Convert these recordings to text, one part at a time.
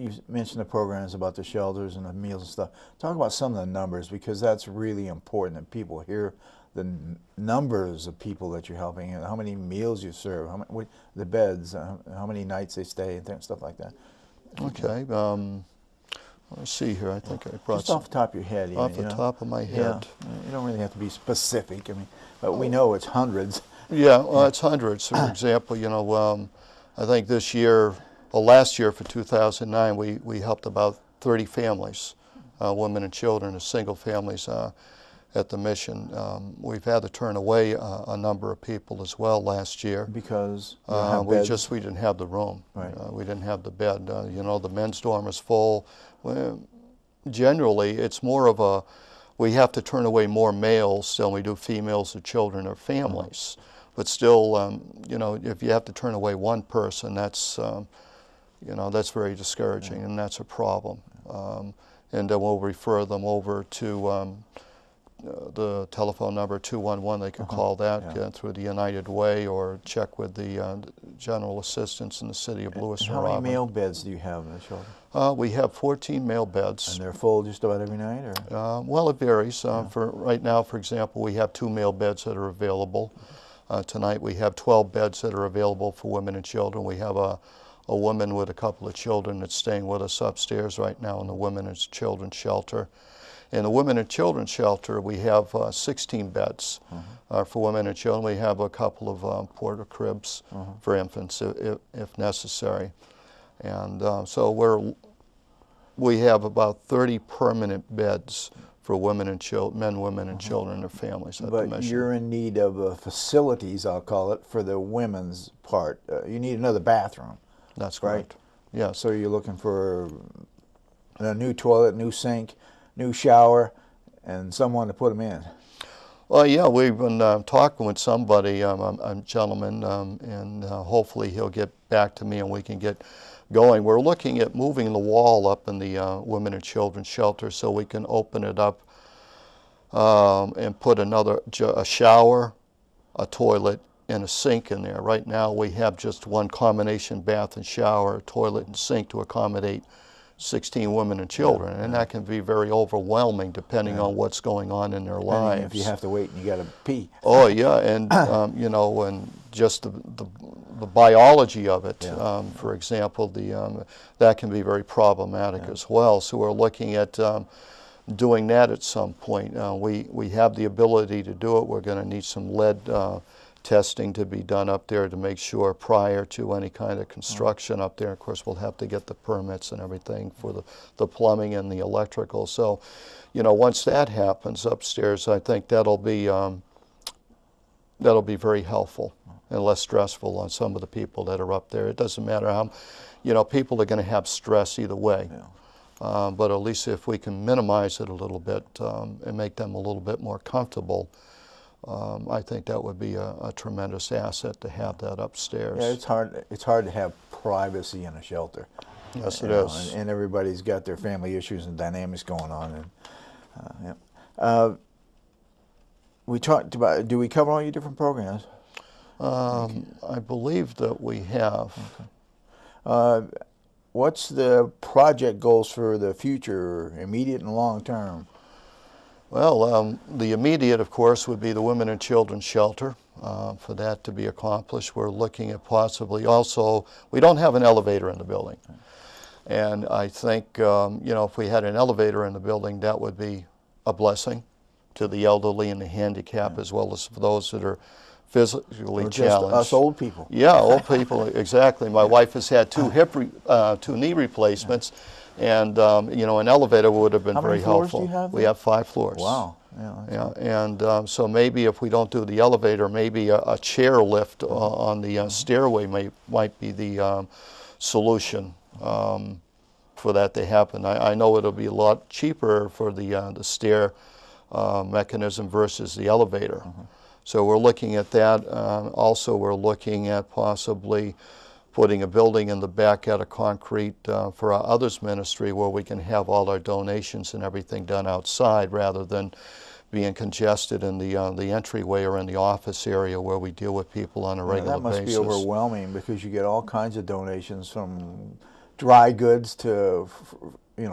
you mentioned the programs about the shelters and the meals and stuff. Talk about some of the numbers, because that's really important that people hear the numbers of people that you're helping and how many meals you serve, how many, the beds, how many nights they stay, and stuff like that. Okay. Let's see here. I think I brought just off the top of your head. Even, off the top of my head. Yeah, you don't really have to be specific. I mean, but we know it's hundreds. Yeah, well, it's hundreds. For example, you know, I think this year, well, last year for 2009, we helped about 30 families, women and children, as single families at the mission. We've had to turn away a number of people as well last year because we didn't have the room. Right. We didn't have the bed. You know, the men's dorm is full. Generally, it's more of a, we have to turn away more males than we do females or children or families. But still, you know, if you have to turn away one person, that's, you know, that's very discouraging, and that's a problem. And then we'll refer them over to the telephone number 211. They can call that through the United Way, or check with the general assistants in the city of Lewis and How Robin. many male beds do you have in the shelter? We have 14 male beds. And they're full just about every night, or? Well, it varies. For right now, for example, we have 2 male beds that are available. Tonight we have 12 beds that are available for women and children. We have a woman with a couple of children that's staying with us upstairs right now in the women and children shelter. In the women and children shelter, we have 16 beds for women and children. We have a couple of porta cribs for infants if necessary. And so we have about 30 permanent beds for women and children, men, women, and children and their families at the mission. But you're in need of facilities, I'll call it, for the women's part. You need another bathroom. That's correct. Right? Yeah. So you're looking for a new toilet, new sink, new shower, and someone to put them in. Well, yeah, we've been talking with somebody, a gentleman, and hopefully he'll get back to me and we can get going. We're looking at moving the wall up in the women and children shelter so we can open it up and put a shower, a toilet, and a sink in there. Right now we have just one combination bath and shower, toilet and sink to accommodate 16 women and children, and that can be very overwhelming depending on what's going on in their lives. If you have to wait and you got to pee. Oh yeah, and you know, and just the biology of it. For example, that can be very problematic as well. So we're looking at doing that at some point. We have the ability to do it. We're going to need some lead testing to be done up there to make sure prior to any kind of construction up there. Of course, we'll have to get the permits and everything for the plumbing and the electrical. So, you know, once that happens upstairs, I think that'll be very helpful and less stressful on some of the people that are up there. It doesn't matter how, you know, people are going to have stress either way. But at least if we can minimize it a little bit and make them a little bit more comfortable, I think that would be a tremendous asset to have that upstairs. Yeah, it's hard to have privacy in a shelter. Yes, it is. And everybody's got their family issues and dynamics going on. And we talked about. Do we cover all your different programs? I believe that we have. Okay. What's the project goals for the future, immediate and long term? Well, the immediate, of course, would be the Women and Children Shelter. For that to be accomplished, we're looking at possibly also, we don't have an elevator in the building. And I think, you know, if we had an elevator in the building, that would be a blessing to the elderly and the handicapped, as well as for those that are physically challenged. Us old people. Yeah, old people, exactly. My wife has had two knee replacements. And you know, an elevator would have been very helpful. Do you have? We have 5 floors. Wow. Yeah. And so maybe if we don't do the elevator, maybe a chair lift on the stairway might be the solution for that to happen. I know it'll be a lot cheaper for the stair mechanism versus the elevator. So we're looking at that. Also, we're looking at possibly putting a building in the back out of concrete for our others ministry where we can have all our donations and everything done outside rather than being congested in the entryway or in the office area where we deal with people on a regular basis. That must be overwhelming because you get all kinds of donations from dry goods to,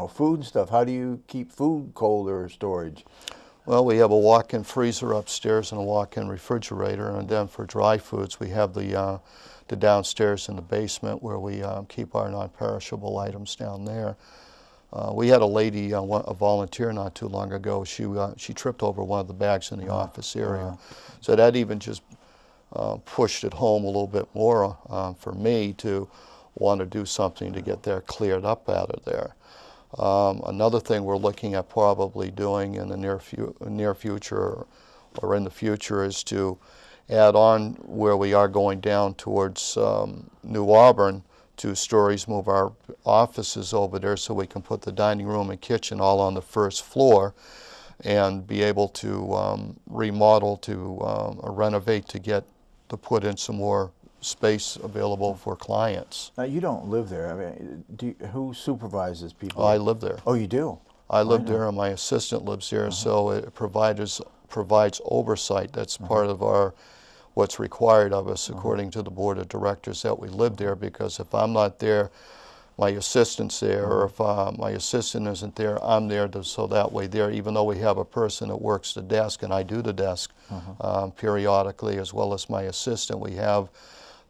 food and stuff. How do you keep food cold or storage? Well, we have a walk-in freezer upstairs and a walk-in refrigerator, and then for dry foods, we have the downstairs in the basement where we keep our non-perishable items down there. We had a lady, a volunteer not too long ago. She tripped over one of the bags in the office area, so that even just pushed it home a little bit more for me to want to do something to get that cleared up out of there. Another thing we're looking at probably doing in the near future or in the future is to add on where we are going down towards New Auburn, 2 stories, move our offices over there so we can put the dining room and kitchen all on the first floor and be able to remodel to renovate to put in some more space available for clients. Now, you don't live there. I mean, who supervises people? Oh, I live there. Oh, you do? I live there, and my assistant lives there, so it provides oversight. That's part of what's required of us according to the board of directors, that we live there, because if I'm not there, my assistant's there, or if my assistant isn't there, I'm there, so that way there, even though we have a person that works the desk, and I do the desk periodically, as well as my assistant, we have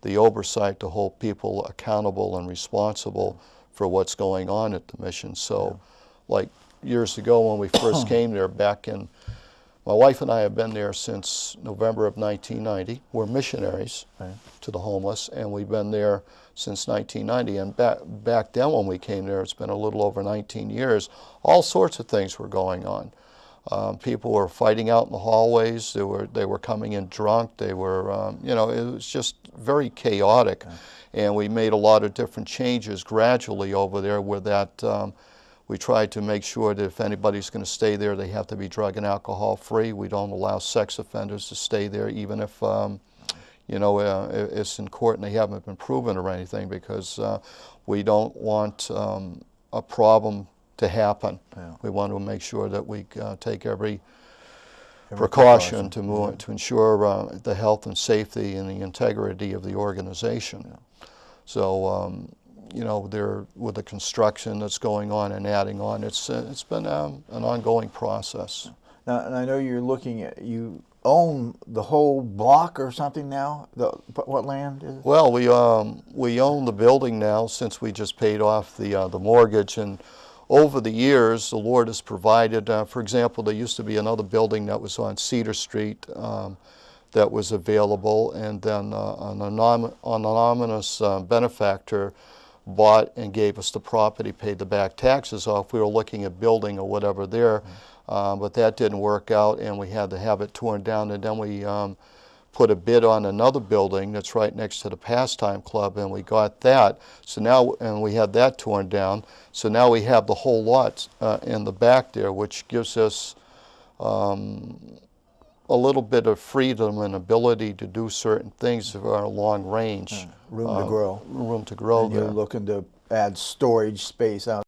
the oversight to hold people accountable and responsible for what's going on at the mission. So, like years ago when we first came there, my wife and I have been there since November of 1990. We're missionaries to the homeless, and we've been there since 1990. And back then when we came there, it's been a little over 19 years, all sorts of things were going on. People were fighting out in the hallways. They were coming in drunk. They were, it was just very chaotic. And we made a lot of different changes gradually over there, where that we tried to make sure that if anybody's going to stay there, they have to be drug and alcohol free. We don't allow sex offenders to stay there, even if it's in court and they haven't been proven or anything, because we don't want a problem to happen. We want to make sure that we take every precaution to ensure the health and safety and the integrity of the organization. So, with the construction that's going on and adding on, it's been an ongoing process. Now, and I know you own the whole block or something now. What land is it? Well, we own the building now since we just paid off the mortgage, and over the years, the Lord has provided. For example, there used to be another building that was on Cedar Street that was available, and then an anonymous benefactor bought and gave us the property, paid the back taxes off. We were looking at building or whatever there, but that didn't work out, and we had to have it torn down. And then we put a bid on another building that's right next to the Pastime Club, and we got that. So now, and we had that torn down. So now we have the whole lot in the back there, which gives us a little bit of freedom and ability to do certain things that are long range. Room to grow. Room to grow and there. You're looking to add storage space out